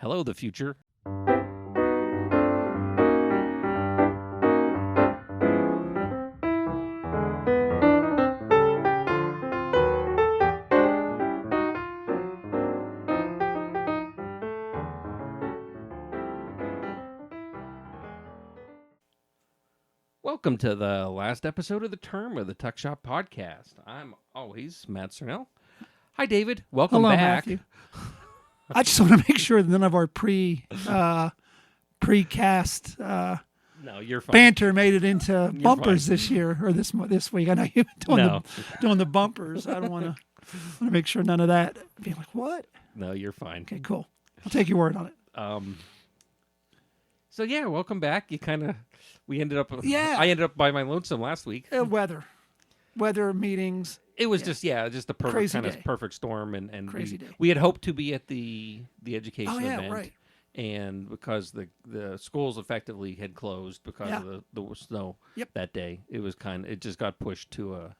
Hello, the future. Welcome to the last episode of the term of the Tuck Shop Podcast. I'm always Matt Cernell. Hi, David. Welcome Hello, back. Matthew. I just want to make sure that none of our precast No, you're fine. banter made it into You're bumpers fine. this year or this week. I know you've been doing, No. doing the bumpers. I don't want to make sure none of that. Be like, what? No, you're fine. Okay, cool. I'll take your word on it. So yeah, welcome back. We ended up. Yeah. I ended up by my lonesome last week. Weather meetings. It was just the perfect Crazy kind day. of perfect storm, and Crazy day. we had hoped to be at the education Oh yeah, event, right. and because the schools effectively had closed because Yeah. of the snow Yep. that day, it just got pushed to a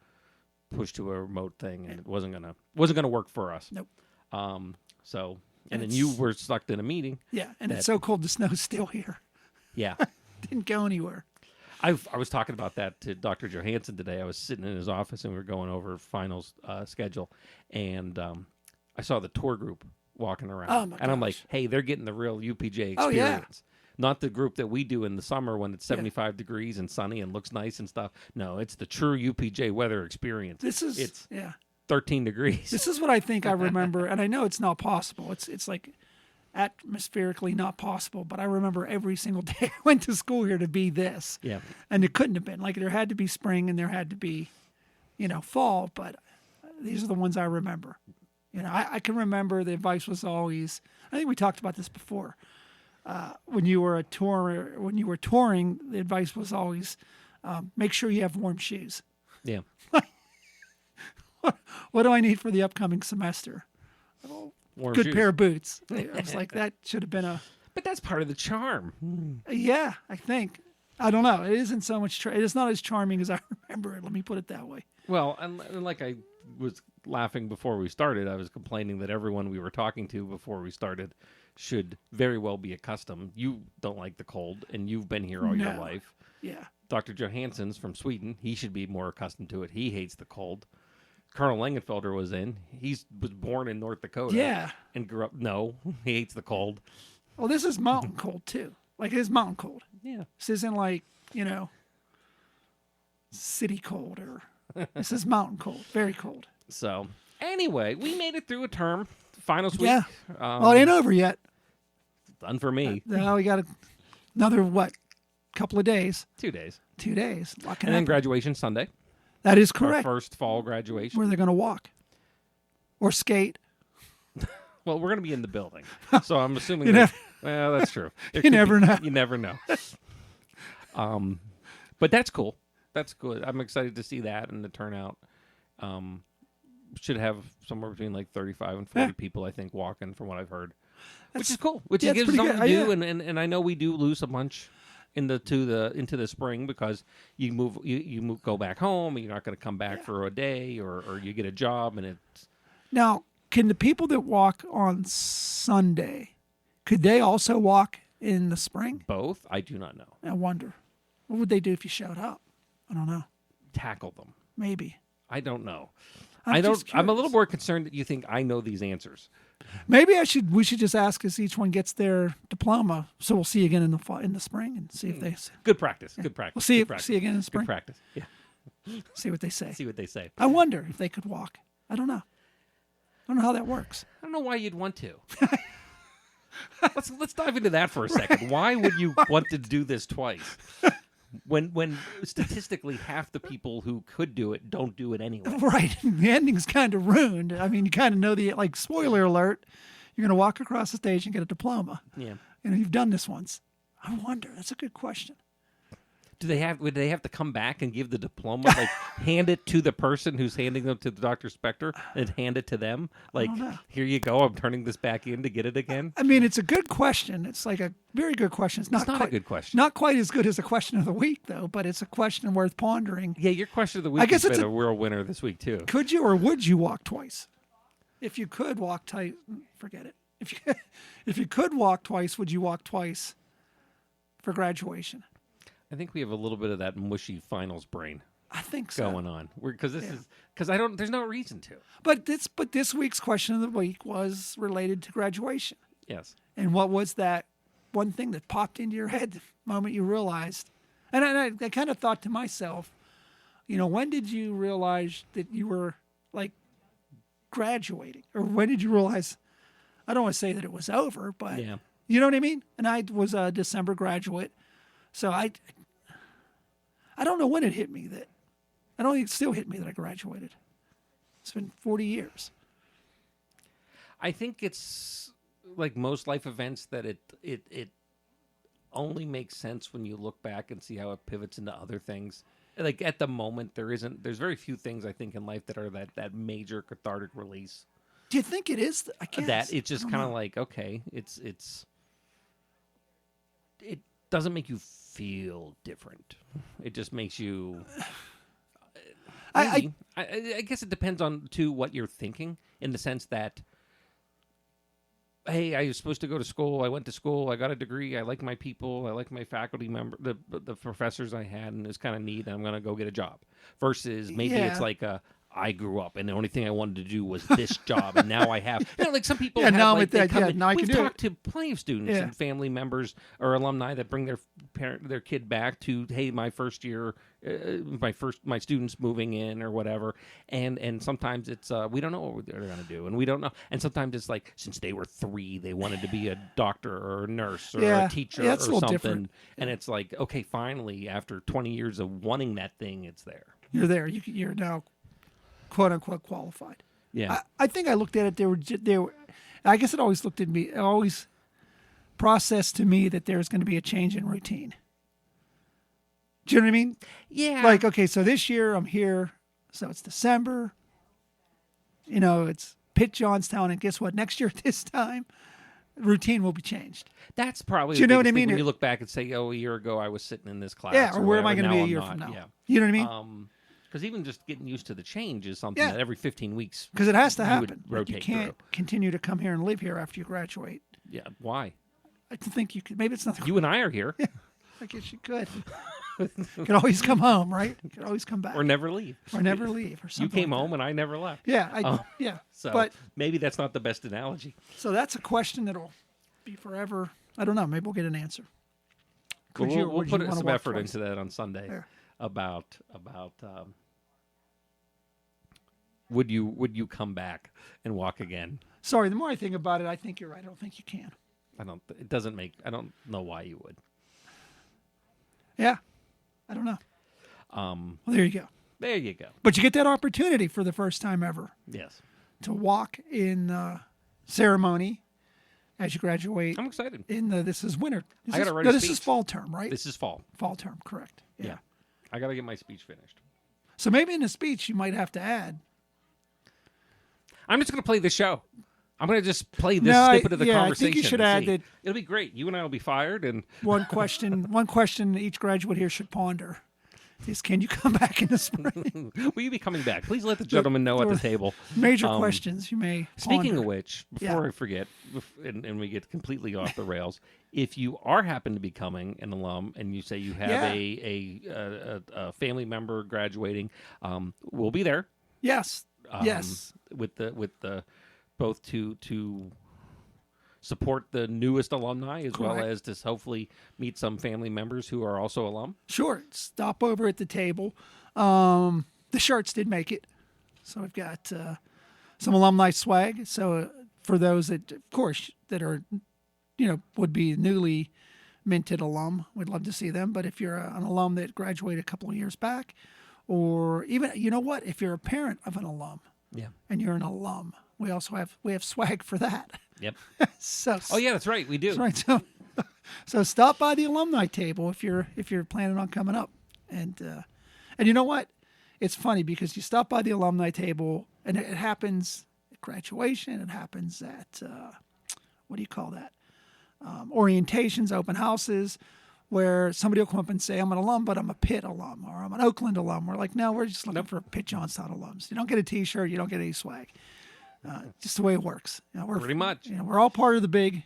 remote thing, and it wasn't gonna work for us. Nope. So And and then you it's- were stuck in a meeting. Yeah, and That- it's so cold. The snow's still here. Yeah. Didn't go anywhere. I was talking about that to Dr. Johansson today. I was sitting in his office and we were going over finals schedule, and I saw the tour group walking around. Oh, my and I'm like, gosh. hey, they're getting the real UPJ experience. Oh, yeah. Not the group that we do in the summer when it's 75 degrees and sunny and looks nice and stuff. No, it's the true UPJ weather experience. It's 13 degrees. This is what I think I remember, and I know it's not possible. It's like atmospherically not possible, but I remember every single day I went to school here to be this. Yeah. And it couldn't have been. Like there had to be spring and there had to be, fall, but these are the ones I remember. I can remember the advice was always, I think we talked about this before. When you were touring, the advice was always make sure you have warm shoes. Yeah. What do I need for the upcoming semester? Warm Good shoes. pair of boots. I was like, that should have been But that's part of the charm. yeah, I think. I don't know. It isn't so much, it is not as charming as I remember it. Let me put it that way. Well, and like I was laughing before we started, I was complaining that everyone we were talking to before we started should very well be accustomed. You don't like the cold, and you've been here all your No. life. Yeah. Dr. Johansson's from Sweden. He should be more accustomed to it. He hates the cold. Colonel Langenfelder was in. He was born in North Dakota. Yeah. And grew up. No, he hates the cold. Well, this is mountain cold too. Like it is mountain cold. Yeah. This isn't like, city cold this is mountain cold. Very cold. So, anyway, we made it through a term. Finals week. Yeah. Well, it ain't over yet. Done for me. Now we got another, couple of days. 2 days. 2 days. A lot can And then happen. graduation Sunday. That is Our correct. first fall graduation. Where they're going to walk or skate. Well, we're going to be in the building, so I'm assuming. You Well, that's true. There You could never be- know. You never know. But that's cool. That's good. I'm excited to see that and the turnout. Should have somewhere between like 35 and 40 Yeah. people, I think, walking from what I've heard, which That's- is cool. Which yeah, gives it's us pretty something to good. do, Yeah. and I know we do lose a bunch into the spring because you go back home and you're not going to come back for a day or you get a job and it's Now, can the people that walk on Sunday, could they also walk in the spring? both. I do not know. I wonder. What would they do if you showed up? I don't know. Tackle them. Maybe. I don't know. I'm just I'm a little curious. more concerned that you think I know these answers. Maybe we should just ask as each one gets their diploma. So we'll see again in the spring and see if they Good practice. Good practice. We'll see Good if- practice. see again in Good spring. practice. Yeah. see what they say. See what they say. I wonder if they could walk. I don't know. I don't know how that works. I don't know why you'd want to. Let's dive into that for a second. Why would you want to do this twice? When statistically half the people who could do it don't do it anyway. Right. The ending's kind of ruined. I mean, you kind of know spoiler alert, you're going to walk across the stage and get a diploma. Yeah. You've done this once. I wonder. That's a good question. Would they have to come back and give the diploma, like hand it to the person who's handing them to the Dr. Spector and hand it to them? Like, don't know. here you go, I'm turning this back in to get it again? I mean, it's a good question. It's like a very good question. It's not not a quite, good question. Not quite as good as a question of the week, though, but it's a question worth pondering. Yeah, your question of the week I guess has it's been a real winner this week, too. Could you or would you walk twice? If you could walk tight, forget it. If you if you could walk twice, would you walk twice for graduation? I think we have a little bit of that mushy finals brain I think so. going on. Because I don't. There's no reason to. But this week's question of the week was related to graduation. Yes. And what was that one thing that popped into your head the moment you realized? And I kind of thought to myself, when did you realize that you were like graduating, or when did you realize? I don't want to say that it was over, but Yeah. you know what I mean. And I was a December graduate, so I don't know when it hit me that. I don't think it still hit me that I graduated. It's been 40 years. I think it's like most life events that it only makes sense when you look back and see how it pivots into other things. Like at the moment, there's very few things I think in life that are that major cathartic release. Do you think it is? I guess. That it's just kind of like, okay, it doesn't make you feel different. It just makes you. I guess it depends on what you're thinking, in the sense that, hey, I was supposed to go to school. I went to school. I got a degree. I like my people. I like my faculty member, the professors I had, and it's kind of neat. And I'm going to go get a job. Versus maybe it's like I grew up and the only thing I wanted to do was this job, and now I have. Like some people. have, now like, with they that, come in, now I can we've do it. talked to plenty of students and family members or alumni that bring their kid back to, hey, my first year, my students moving in or whatever, and sometimes it's we don't know what they're going to do, and we don't know, and sometimes it's like since they were 3, they wanted to be a doctor or a nurse or a teacher or something, different. And it's like, okay, finally after 20 years of wanting that thing, it's there. You're there. You're now, quote unquote, qualified. Yeah, I think I looked at it. They were. I guess it always looked at me. It always processed to me that there's going to be a change in routine. Do you know what I mean? Yeah. Like, okay, so this year I'm here, so it's December. It's Pitt Johnstown, and guess what? Next year at this time, routine will be changed. That's probably. Do you know what I mean? When you look back and say, "Oh, a year ago I was sitting in this class." Yeah, or where am I going to be a year from now? Yeah. You know what I mean? Because even just getting used to the change is something that every 15 weeks. Because it has to you would happen. Like, you rotate can't continue to come here and live here after you graduate. Yeah. Why? I think you could. Maybe it's not. You and I are here. I guess you could. You could always come home, right? You could always come back. Or never leave. Or never leave, or something. You came like home that. and I never left. Yeah, yeah. So but maybe that's not the best analogy. so that's a question that'll be forever. I don't know. Maybe we'll get an answer. Could you, or We'll would put you wanna some walk effort twice? into that on Sunday. There. About would you come back and walk again? Sorry, the more I think about it, I think you're right. I don't think you can. I don't know why you would. Yeah, I don't know. Well, there you go. There you go. But you get that opportunity for the first time ever Yes. to walk in ceremony as you graduate. I'm excited. This is winter. I gotta write no, a this is speech. fall term, right? This is fall. Fall term, correct. Yeah. I got to get my speech finished. So maybe in the speech you might have to add. I'm just going to play the show. I'm going to just play this No, snippet of the I conversation. think you should and add see. that It'll be great. You and I will be fired, and one question each graduate here should ponder is, can you come back in the spring? will you be coming back? Please let the gentleman know at the table. Major questions you may Speaking ponder. of which, before I forget, and we get completely off the rails, if you are happen to be becoming an alum and you say you have a family member graduating, we'll be there. Yes. Yes. With the both to support the newest alumni as well Correct. as to hopefully meet some family members who are also alum. Sure. Stop over at the table. The shirts did make it. So we've got some alumni swag. So for those that, of course, that are, would be newly minted alum, we'd love to see them. But if you're an alum that graduated a couple of years back, or even, if you're a parent of an alum and you're an alum, we have swag for that. Yep. So Oh yeah, that's right. We do. that's right. So stop by the alumni table if you're planning on coming up, and you know what? It's funny because you stop by the alumni table and it happens at graduation. It happens at what do you call that? Orientations, open houses, where somebody will come up and say, "I'm an alum, but I'm a Pitt alum, or I'm an Oakland alum." We're like, "No, we're just looking for Pitt Johnstown alums. You don't get a T-shirt, you don't get any swag." Just the way it works. We're Pretty much. we're all part of the big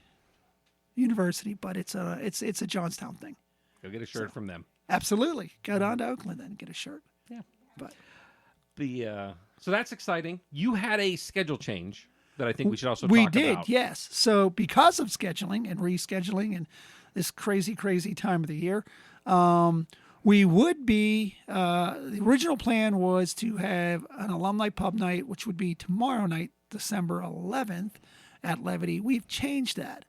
university, but it's a Johnstown thing. Go get a shirt from them. Absolutely. Go down to Oakland and get a shirt. Yeah. But So that's exciting. You had a schedule change that I think we should also we talk did, about. yes. So because of scheduling and rescheduling and this crazy time of the year, we would be, the original plan was to have an alumni pub night, which would be tomorrow night, December 11th at Levity. We've changed that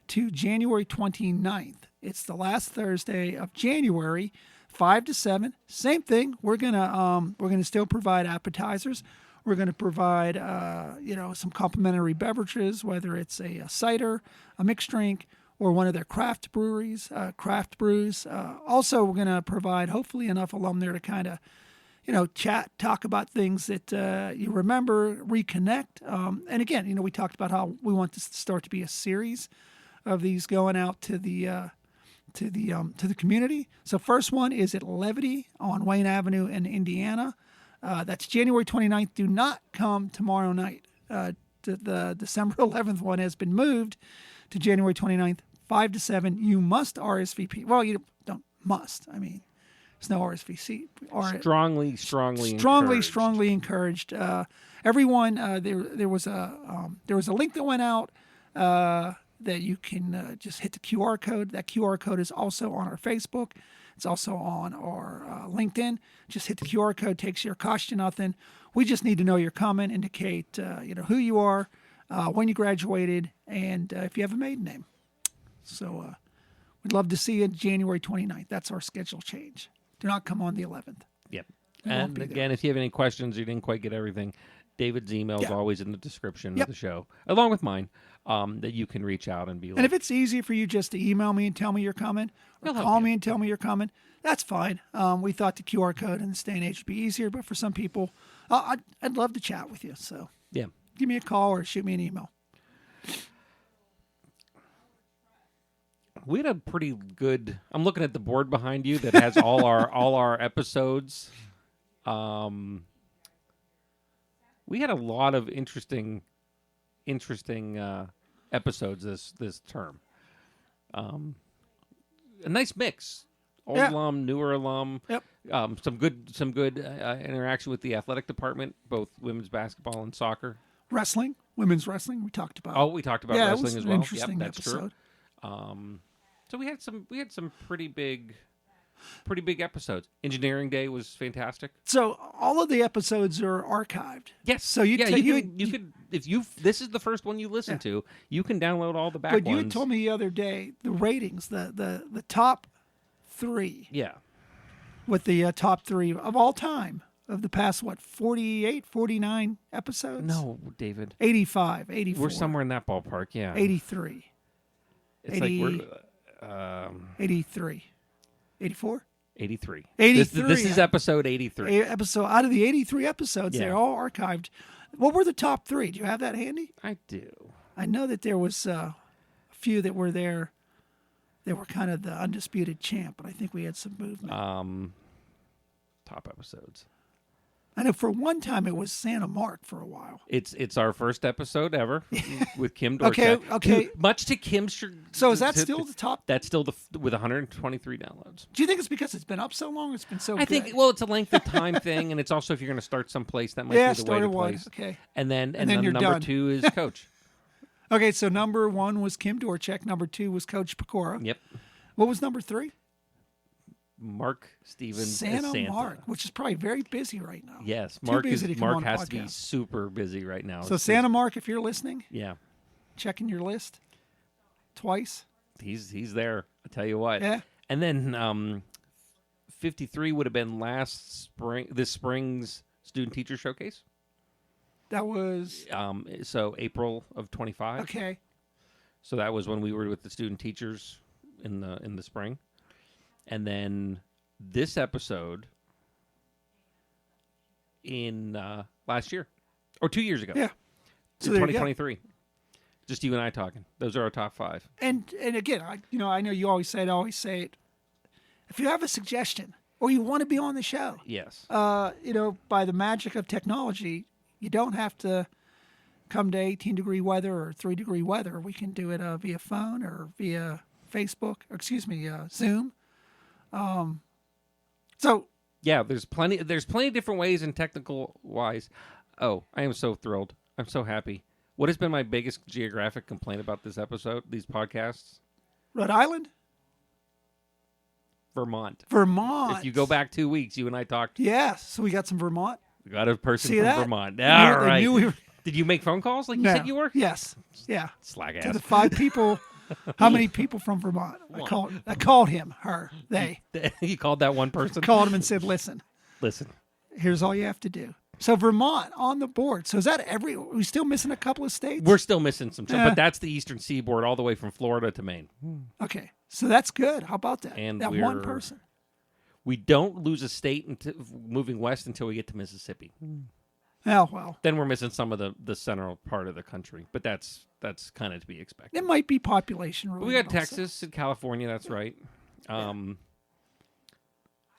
to January 29th. It's the last Thursday of January, 5 to 7. Same thing. We're gonna still provide appetizers. We're going to provide, some complimentary beverages, whether it's a cider, a mixed drink, or one of their craft brews. Also, we're going to provide hopefully enough alum there to kind of, chat, talk about things that you remember, reconnect. And again, we talked about how we want this to start to be a series of these going out to the community. So first one is at Levity on Wayne Avenue in Indiana. That's January 29th. Do not come tomorrow night. The December 11th one has been moved to January 29th, 5 to 7. You must RSVP. Well, you don't must. I mean, there's no RSVP. Strongly encouraged. Everyone, there was a link that went out that you can just hit the QR code. That QR code is also on our Facebook. It's also on our LinkedIn. Just hit the QR code, takes your cost you nothing. We just need to know you're coming, indicate who you are, when you graduated, and if you have a maiden name. So we'd love to see you January 29th. That's our schedule change. Do not come on the 11th. Yep. And again, if you have any questions, you didn't quite get everything, David's email is always in the description of the show, along with mine, that you can reach out and be like. And if it's easier for you just to email me and tell me you're coming, or call me and tell me you're coming, that's fine. We thought the QR code in this day and age would be easier, but for some people, I'd love to chat with you. So give me a call or shoot me an email. We had a pretty good. I'm looking at the board behind you that has all our episodes. We had a lot of interesting episodes this term. A nice mix. Old alum, newer alum. Yep. Some good interaction with the athletic department, both women's basketball and soccer. Wrestling, women's wrestling. We talked about. Oh, we talked about wrestling as well. Interesting that's episode. True. So we had some pretty big episodes. Engineering Day was fantastic. So all of the episodes are archived. Yes. So you could if this is the first one you listen to, you can download all the back ones. But you told me the other day the ratings, the top 3. Yeah. With the top 3 of all time of the past 48, 49 episodes? No, David. 85, 84. We're somewhere in that ballpark. Yeah. 83. It's 80, like we're 83. 84? 83. 83. This is episode 83. Episode out of the 83 episodes, they're all archived. What were the top 3? Do you have that handy? I do. I know that there was a few that were there. They were kind of the undisputed champ, but I think we had some movement. Top episodes. I know for one time it was Santa Mark for a while. It's our first episode ever with Kim Dorchak. Okay. Much to Kim's. So is that still the top? That's still with 123 downloads. Do you think it's because it's been up so long? It's been so good? I think, well, it's a length of time thing, and it's also if you're going to start someplace, that might be the way to place. Okay. And then you're number done. 2 is Coach. Okay, so number 1 was Kim Dorchak. Number 2 was Coach Pecora. Yep. What was number 3? Mark Stevens Santa Mark, which is probably very busy right now. Yes, Mark has to be super busy right now. So Santa Mark, if you're listening, checking your list twice. He's there. I tell you what. Yeah. And then 53 would have been this spring's student teacher showcase. That was so April of 25. Okay. So that was when we were with the student teachers in the spring. And then this episode in last year or 2 years ago. Yeah. So 2023. Just you and I talking. Those are our top 5. And again, I know you always say it. If you have a suggestion or you want to be on the show, yes. by the magic of technology, you don't have to come to 18-degree weather or 3-degree weather, we can do it via phone or via Facebook, Zoom. So Yeah, there's plenty of different ways and technical wise. Oh, I am so thrilled. I'm so happy. What has been my biggest geographic complaint about this episode, these podcasts? Rhode Island? Vermont. Vermont. If you go back 2 weeks, you and I talked. Yes, so we got some Vermont. We got a person See from that? Vermont. They All right. knew we were... Did you make phone calls like you No. said you were? Yes. Yeah. Slag To the ass. 5 people. How many people from Vermont? I called him, her, they. You called that one person? Called him and said, listen, Listen. here's all you have to do. So Vermont on the board. So is that we still missing a couple of states? We're still missing some, Yeah. but that's the eastern seaboard all the way from Florida to Maine. Okay. So that's good. How about that? And that one person. We don't lose a state until moving west until we get to Mississippi. Oh, well. Then we're missing some of the central part of the country, but that's kind of to be expected. It might be population related. We got also. Texas and California. That's right.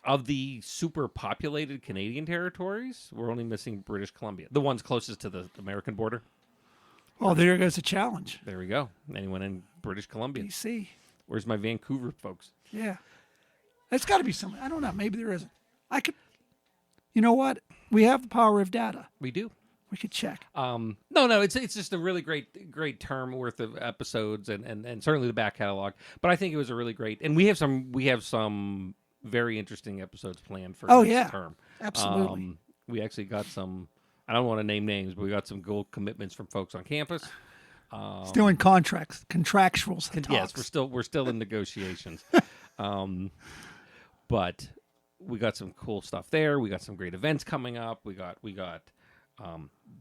Of the super populated Canadian territories, we're only missing British Columbia, the ones closest to the American border. Oh, there goes a challenge. There we go. Anyone in British Columbia? BC. Where's my Vancouver folks? Yeah. There's got to be something. I don't know. Maybe there isn't. I could. You know what? We have the power of data. We do. We could check. No, it's just a really great term worth of episodes and certainly the back catalog. But I think it was a really great, and we have some very interesting episodes planned for next term. Absolutely. We actually got some. I don't want to name names, but we got some gold commitments from folks on campus. Still in contractuals. Yes, we're still in negotiations. But we got some cool stuff there. We got some great events coming up. We got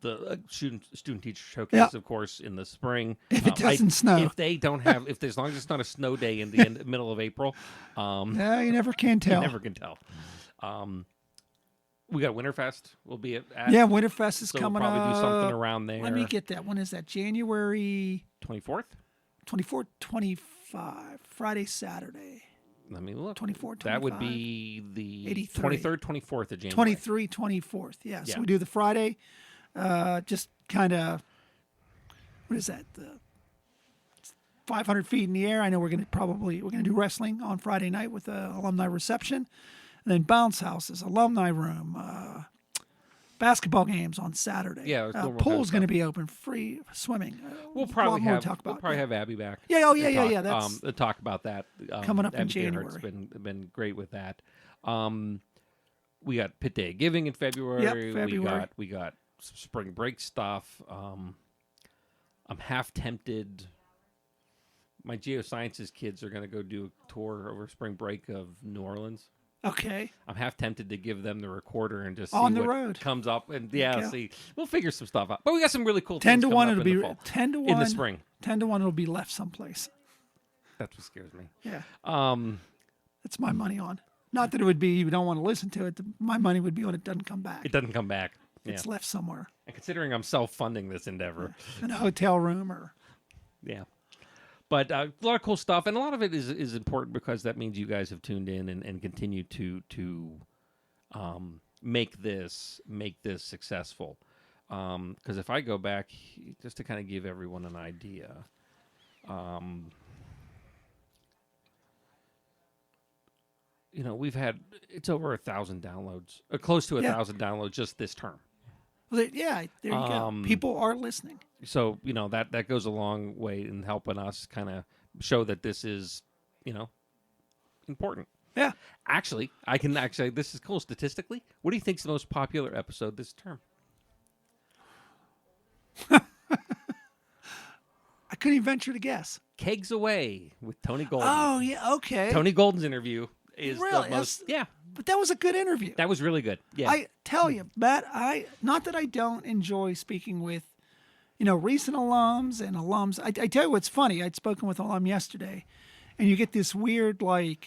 the student teacher showcase, of course, in the spring. If it doesn't snow, if they don't have, if as long as it's not a snow day in the middle of April, no, you never can tell. You never can tell. We got Winterfest. We'll be at Winterfest is so coming we'll probably up. do something around there. Let me get that. When is that? January 24th. 24, 25, Friday, Saturday. Let me look. 24, 25. That would be the 83. 23rd, 24th of January. 23, 24th. Yeah. So we do the Friday. Just kind of, what is that? 500 feet in the air. I know we're going to do wrestling on Friday night with the alumni reception. And then bounce houses, alumni room, basketball games on Saturday. Yeah, pool's going to be open, free swimming. We'll probably have talk have Abby back. Yeah, yeah. That's to talk about that coming up Abby in January. Gerhardt's been great with that. We got Pit Day of Giving in February. Yep, February. We got some spring break stuff. I'm half tempted. My geosciences kids are going to go do a tour over spring break of New Orleans. Okay. I'm half tempted to give them the recorder and just on see the what road comes up and see. We'll figure some stuff out. But we got some really cool 10 things to 1 coming it'll up be in the fall. 10 to 1 in the spring. 10 to 1 it'll be left someplace. That's what scares me. Yeah. That's my money on. Not that it would be you don't want to listen to it. My money would be on it doesn't come back. It doesn't come back. It's left somewhere. And considering I'm self-funding this endeavor. In a hotel room or. Yeah. But a lot of cool stuff, and a lot of it is important because that means you guys have tuned in and continue to make this successful. Because if I go back, just to kind of give everyone an idea, we've had it's over 1,000 downloads, close to 1,000 downloads just this term. Well, there you go. People are listening. So, that goes a long way in helping us kind of show that this is, important. Yeah. Actually, this is cool statistically. What do you think is the most popular episode this term? I couldn't even venture to guess. Kegs Away with Tony Golden. Oh, yeah. Okay. Tony Golden's interview is really? the most. Yeah. But that was a good interview. That was really good. Yeah. I tell you, Matt, not that I don't enjoy speaking with, recent alums and alums. I tell you what's funny. I'd spoken with an alum yesterday, and you get this weird, I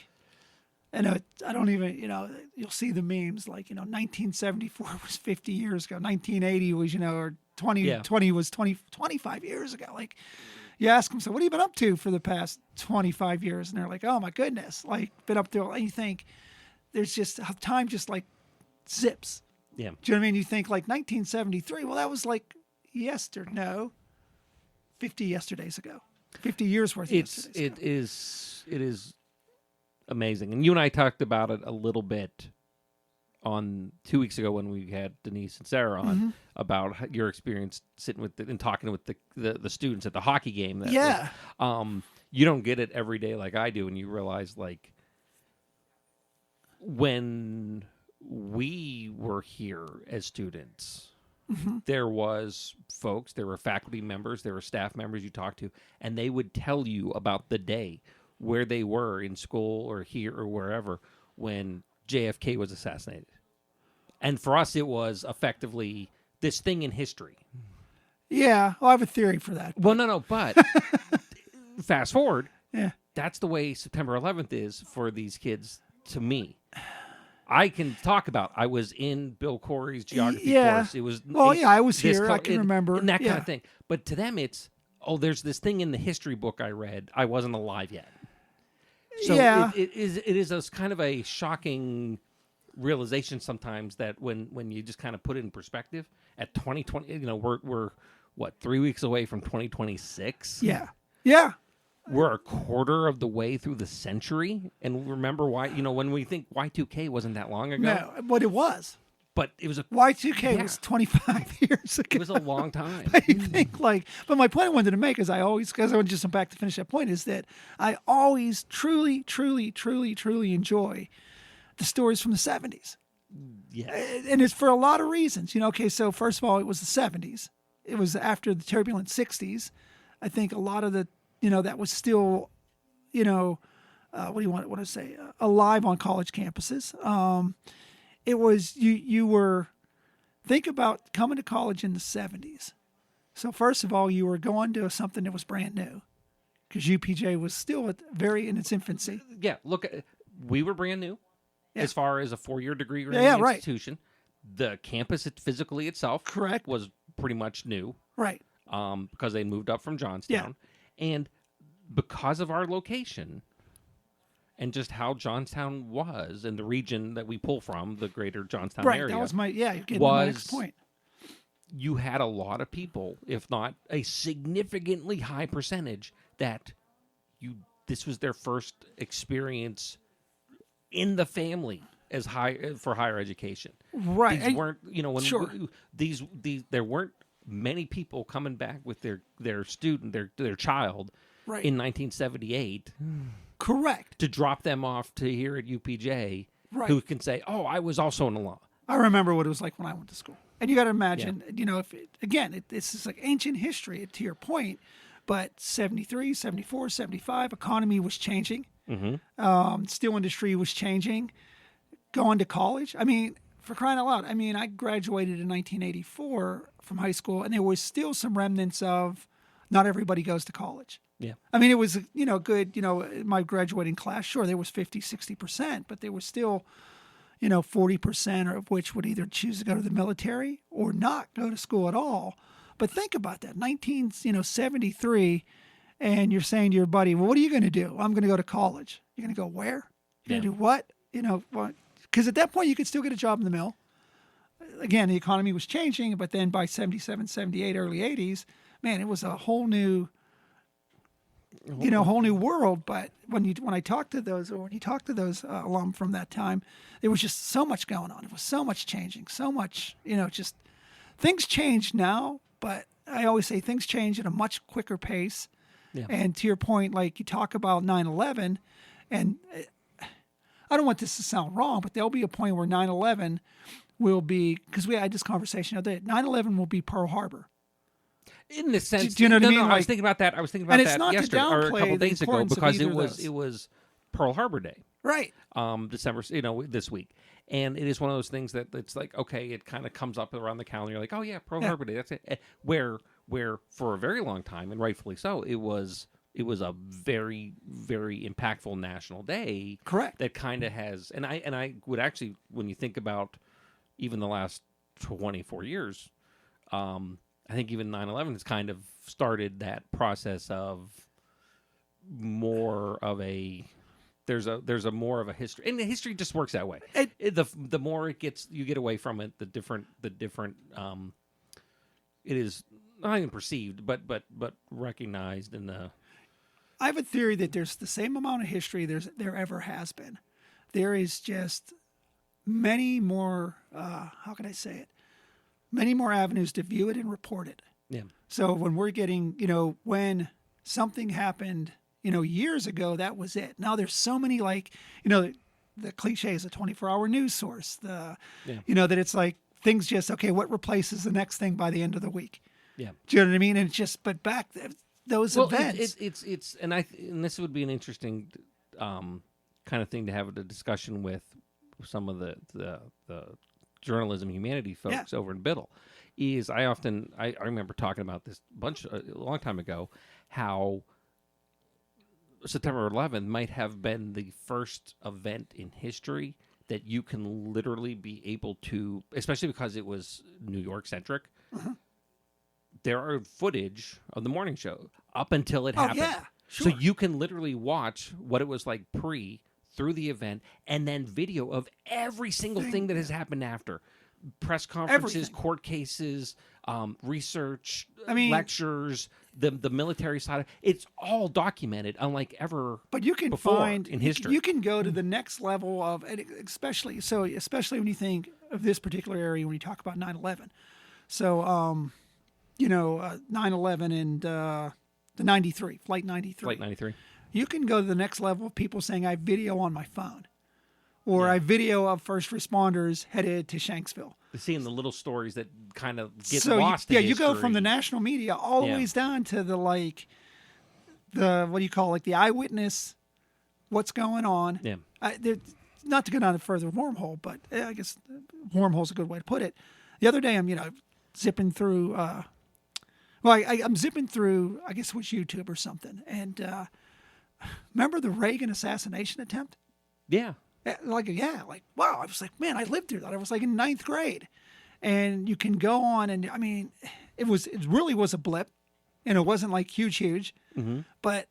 don't even, you'll see the memes, 1974 was 50 years ago. 1980 was, or 2020 was 25 years ago. You ask them, so what have you been up to for the past 25 years? And they're like, oh, my goodness. Been up to, and you think, there's just time just zips. Yeah. Do you know what I mean? You think 1973. Well, that was yesterday. No, 50 yesterdays ago. 50 years worth of yesterdays ago. It is amazing. And you and I talked about it a little bit on 2 weeks ago when we had Denise and Sarah on about your experience sitting with and talking with the students at the hockey game. You don't get it every day like I do, and you realize like when we were here as students, there was folks, there were faculty members, there were staff members you talked to, and they would tell you about the day where they were in school or here or wherever when JFK was assassinated. And for us, it was effectively this thing in history. Yeah, well, I have a theory for that. Well, no, but fast forward, Yeah. that's the way September 11th is for these kids to me. I can talk about, I was in Bill Corey's geography course. It was, I was here. I can remember. And that kind of thing. But to them, it's, there's this thing in the history book I read. I wasn't alive yet. So it is a kind of a shocking realization sometimes that when you just kind of put it in perspective at 2020, we're what, 3 weeks away from 2026? Yeah. We're a quarter of the way through the century, and remember why? When we think Y2K wasn't that long ago. No, but it was. But it was Y2K was 25 years ago. It was a long time. I think but my point I wanted to make is because I want to just come back to finish that point is that I always truly, truly, truly, truly enjoy the stories from the 70s. Yes. And it's for a lot of reasons. Okay, so first of all, it was the 70s. It was after the turbulent 60s. I think a lot of the, that was still, what do you want to say, alive on college campuses. It was, you were, think about coming to college in the 70s. So first of all, you were going to something that was brand new because UPJ was still very in its infancy. Yeah, look, we were brand new as far as a 4-year degree institution. The campus physically itself was pretty much new. Right. Because they moved up from Johnstown. Yeah. And because of our location and just how Johnstown was and the region that we pull from, the greater Johnstown area. Right, that was my next point. You had a lot of people, if not a significantly high percentage, that this was their first experience in the family as for higher education. Right. These weren't, there weren't many people coming back with their student, their child in 1978. Correct. To drop them off to here at UPJ, who can say, "Oh, I was also an alum." I remember what it was like when I went to school. And you got to imagine, this is like ancient history to your point, but 73, 74, 75, economy was changing. Mm-hmm. Steel industry was changing. Going to college. I mean, for crying out loud. I mean, I graduated in 1984 from high school, and there was still some remnants of not everybody goes to college. Yeah. I mean, it was, good, my graduating class, sure, there was 50, 60%, but there was still, 40% of which would either choose to go to the military or not go to school at all. But think about that, 1973, and you're saying to your buddy, well, what are you going to do? I'm going to go to college. You're going to go where? You're going to do what? Because at that point, you could still get a job in the mill. Again, the economy was changing, but then by 77, 78, early 80s, man, it was a whole new world. But when you talk to those alum from that time, there was just so much going on. It was so much changing, so much, just things change now. But I always say things change at a much quicker pace. Yeah. And to your point, like you talk about 9/11, and I don't want this to sound wrong, but there'll be a point where 9/11 will be, because we had this conversation the other day, 9/11 will be Pearl Harbor. In the sense, do you know what I mean? I was thinking about that. I was thinking about that yesterday or a couple days ago because it was Pearl Harbor Day, right? December, this week, and it is one of those things that it's like, okay, it kind of comes up around the calendar. You're like, oh yeah, Pearl Harbor Day. That's it. Where for a very long time, and rightfully so, it was a very, very impactful national day. Correct. That kind of has, and I would actually, when you think about even the last 24 years. I think even 9/11 has kind of started that process of more of a there's a more of a history, and the history just works that way. The more you get away from it, the different it is not even perceived, but recognized in the. I have a theory that there's the same amount of history there ever has been. There is just many more. How can I say it? Many more avenues to view it and report it. Yeah. So when we're getting, when something happened, years ago, that was it. Now there's so many, like, the cliche is a 24-hour news source. That it's like things just, okay, what replaces the next thing by the end of the week? Yeah. Do you know what I mean? And it's just, but back those events. It's and this would be an interesting kind of thing to have a discussion with some of the journalism humanity folks over in Biddle. Is I remember talking about this a long time ago, how September 11th might have been the first event in history that you can literally be able to, especially because it was New York centric. Uh-huh. There are footage of the morning show up until it happened. Yeah, sure. So you can literally watch what it was like through the event, and then video of every single thing that has happened after. Press conferences, Everything. Court cases, research, lectures, the military side. It's all documented, unlike ever. But you can before find in history. You can go to the next level of, especially when you think of this particular area when you talk about 9/11. So, 9/11 and the 93, Flight 93. Flight 93. You can go to the next level of people saying, I have video on my phone. Or I have video of first responders headed to Shanksville. Seeing the little stories that kind of get So lost in history. you go from the national media all the ways down to the what do you call it, the eyewitness, what's going on. Yeah. Not to go down a further wormhole, but I guess wormhole's a good way to put it. The other day I'm, zipping through, I'm zipping through, I guess it was YouTube or something. And remember the Reagan assassination attempt? Yeah. Like, wow. I was like, man, I lived through that. I was like in 9th grade. And you can go on and, it really was a blip. And it wasn't like huge. Mm-hmm. But,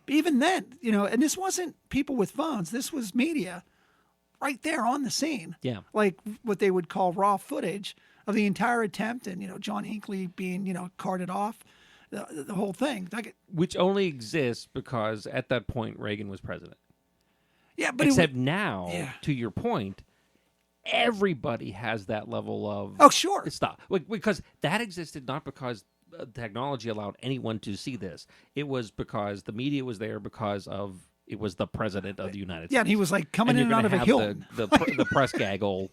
even then, and this wasn't people with phones. This was media right there on the scene. Yeah. Like what they would call raw footage of the entire attempt and, John Hinckley being, carted off, the whole thing. Which only exists because at that point Reagan was president. Yeah, but except now, to your point, everybody has that level of stuff. Because that existed not because technology allowed anyone to see this. It was because the media was there because it was the president of the United States. Yeah, and he was like coming in and out of a hill. The press gaggle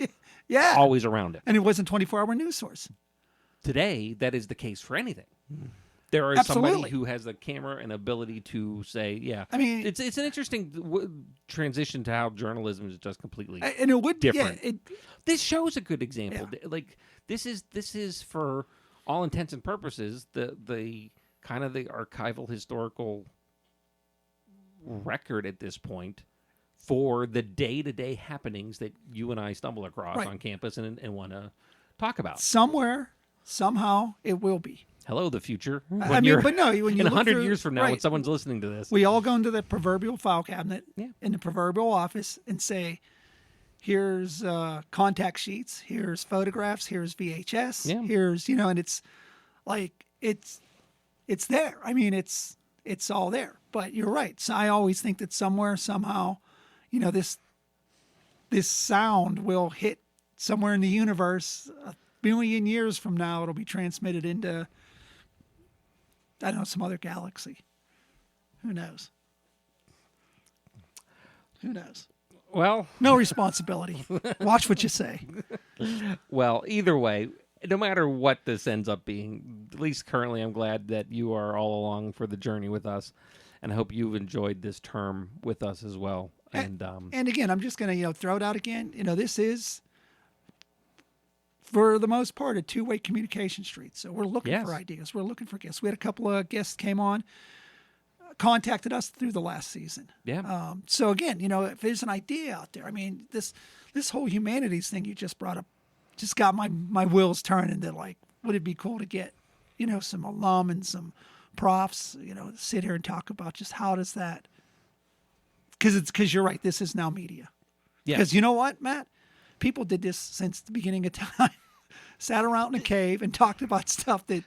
yeah. always around it. And it wasn't 24-hour news source. Today, that is the case for anything. There is somebody who has the camera and ability to say, it's an interesting transition to how journalism is just completely different. This show is a good example. Yeah. Like this is for all intents and purposes the kind of the archival historical record at this point for the day-to-day happenings that you and I stumble across on campus and want to talk about. Somewhere, somehow, it will be. Hello, the future. When you in 100 years from now, when someone's listening to this, we all go into the proverbial file cabinet in the proverbial office and say, "Here's contact sheets. Here's photographs. Here's VHS. Here's and it's like it's there. It's all there. But you're right. So I always think that somewhere, somehow, this sound will hit somewhere in the universe. A billion years from now, it'll be transmitted into, I don't know, some other galaxy. Who knows? Well, no responsibility. Watch what you say. Well, either way, no matter what this ends up being, at least currently, I'm glad that you are all along for the journey with us, and I hope you've enjoyed this term with us as well. And again, I'm just going to throw it out again. This is, for the most part, a two-way communication street. So we're looking for ideas. We're looking for guests. We had a couple of guests came on, contacted us through the last season. Yeah. So again, if there's an idea out there, this whole humanities thing you just brought up just got my wheels turning to like, would it be cool to get, some alum and some profs, sit here and talk about just how does that, because you're right, this is now media. Yeah. Because you know what, Matt? People did this since the beginning of time. Sat around in a cave and talked about stuff that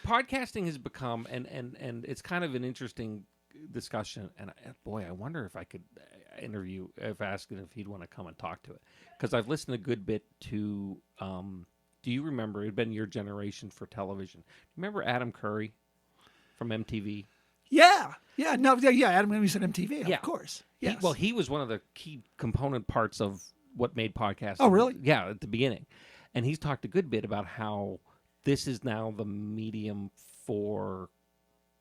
podcasting has become, and it's kind of an interesting discussion. And boy, I wonder if I could ask him if he'd want to come and talk to it, because I've listened a good bit to. Do you remember? It'd been your generation for television. Remember Adam Curry from MTV? Yeah. No. Yeah. Adam, when we said MTV, Yeah. of course. Yes. He was one of the key component parts of what made podcasting. Oh, really? Yeah, at the beginning. And he's talked a good bit about how this is now the medium for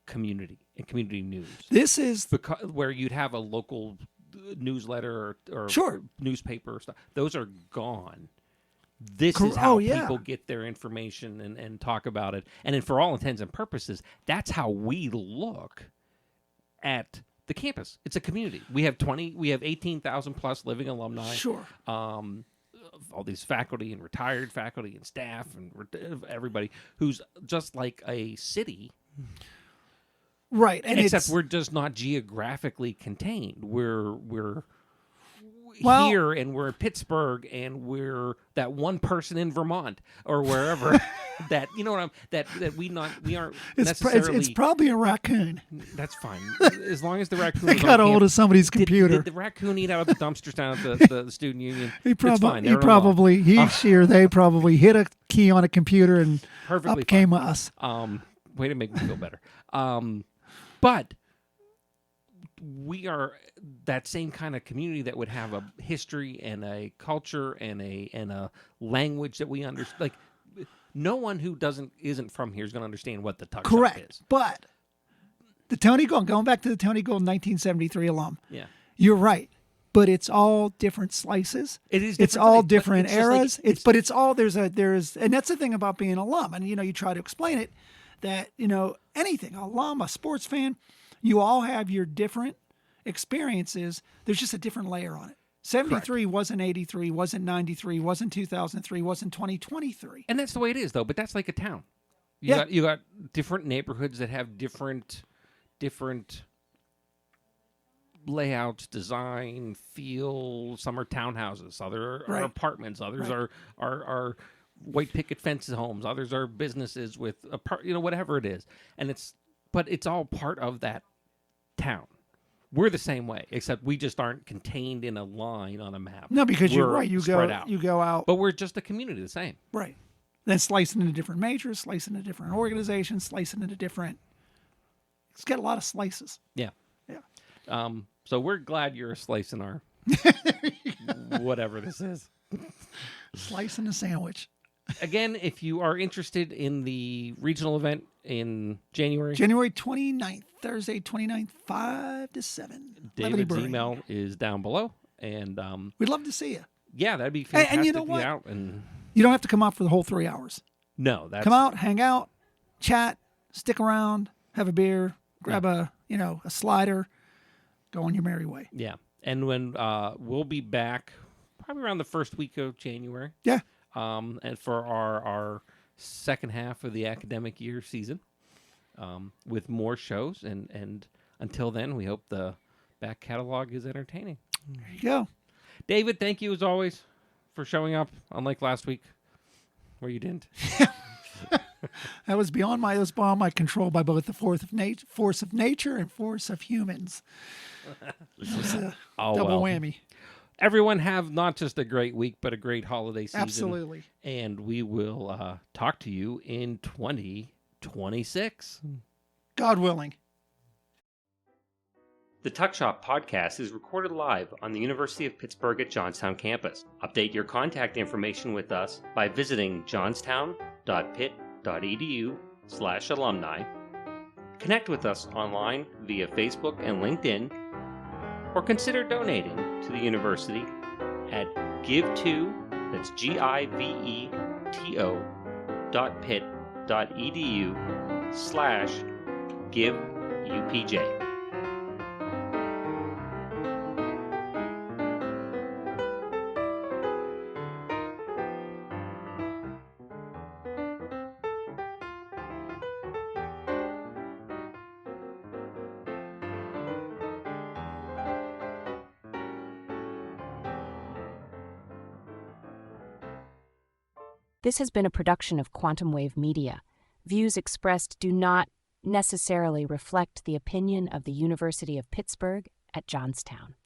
community and community news. This is because where you'd have a local newsletter or Sure. newspaper or stuff. Those are gone. This is how yeah. people get their information and talk about it. And then for all intents and purposes, that's how we look at the campus. It's a community. We have 18,000 plus living alumni. Sure. All these faculty and retired faculty and staff and everybody who's just like a city. Right. And except we're just not geographically contained. We're Well- here and we're in Pittsburgh and we're that one person in Vermont or wherever that we aren't necessarily. it's probably a raccoon. That's fine as long as the raccoon They got a hold of somebody's computer. Did the raccoon eat out of the dumpsters down at the student union? He It's fine. They're she or they probably hit a key on a computer and Perfectly up came us. Way to make me feel better. But we are that same kind of community that would have a history and a culture and a language that we understand. Like no one who isn't from here is going to understand what the tuck shop Correct. is. But the Tony Gold, going back to the Tony Gold 1973 alum. Yeah. You're right. But it's all different slices. It is. It's all different it's just like- eras. But it's all there's and that's the thing about being an alum. And you try to explain it that anything alum, a sports fan, you all have your different experiences. There's just a different layer on it. 73 wasn't 83, wasn't 93, wasn't 2003, wasn't 2023. And that's the way it is, though. But that's like a town. Yeah. You got different neighborhoods that have different layouts, design, feel. Some are townhouses, other are Right. apartments, others Right. are white picket fence homes, others are businesses with whatever it is. And it's all part of that town. We're the same way, except we just aren't contained in a line on a map. No, because you're We're right. You spread out. go out. But we're just a community, the same. Right. Then slicing into different majors, slicing into different organizations, slicing into different. It's got a lot of slices. Yeah. Yeah. So we're glad you're a slice in our whatever this is. Slicing a sandwich. Again, if you are interested in the regional event in January, January 29th, Thursday 29th, 5 to 7. Levity David's Brewing. email is down below. And We'd love to see you. yeah, that'd be And fantastic you know to be what? out. And You don't have to come out for the whole 3 hours. no, that's Come out, hang out, chat, stick around, have a beer, grab a slider, go on your merry way. Yeah. And when we'll be back probably around the first week of January. Yeah. And for our second half of the academic year season, with more shows. And until then, we hope the back catalog is entertaining. There you go. David, thank you as always for showing up, unlike last week where you didn't. That was beyond my control by both the force of nature and force of humans. It was a double whammy. Everyone have not just a great week, but a great holiday season. Absolutely. And we will talk to you in 2026. God willing. The Tuck Shop podcast is recorded live on the University of Pittsburgh at Johnstown campus. Update your contact information with us by visiting johnstown.pitt.edu/alumni. Connect with us online via Facebook and LinkedIn, or consider donating to the university at give2, that's giveto.pitt.edu/giveupj. This has been a production of Quantum Wave Media. Views expressed do not necessarily reflect the opinion of the University of Pittsburgh at Johnstown.